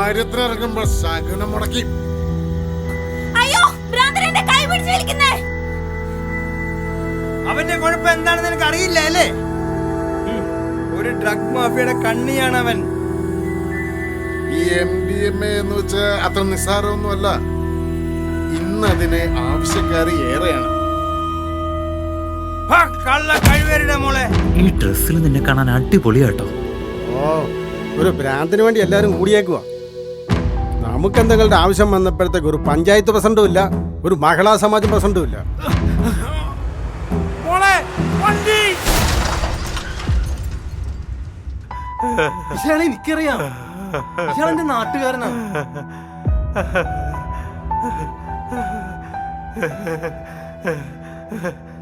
കാര്യത്തിനിറങ്ങുമ്പോ ശകുനം മുടക്കി. അയ്യോ, ഭ്രാന്തൻ എന്റെ കൈ പിടിച്ച് വലിക്കുന്നേ. അവന്റെ കുഴപ്പം എന്താണെന്ന് എനിക്ക് അറിയില്ല അല്ലേ? ഒരു ഡ്രഗ് മാഫിയയുടെ കണ്ണിയാണ് അവൻ. ഈ MDMA എന്ന് വെച്ചാൽ അത്ര നിസ്സാരമൊന്നുമല്ല. ഇന്നതിന് ആവശ്യക്കാര് ഏറെയാണ്. മോളെ, ഈ ഡ്രസ്സിൽ നിന്നെ കാണാൻ അടിപൊളിയാട്ടോ. ഓ, ഒരു ഭ്രാന്തിന് വേണ്ടി എല്ലാരും കൂടിയേക്കുവാ. നമുക്ക് എന്തെങ്കിലും ആവശ്യം വന്നപ്പോഴത്തേക്ക് ഒരു പഞ്ചായത്ത് പ്രസിഡന്റും ഇല്ല, ഒരു മഹിളാ സമാജം പ്രസിഡന്റും ഇല്ല. ഇയാളെ എനിക്കറിയാം. ഇയാളെന്റെ നാട്ടുകാരനാണ്. Ha ha ha.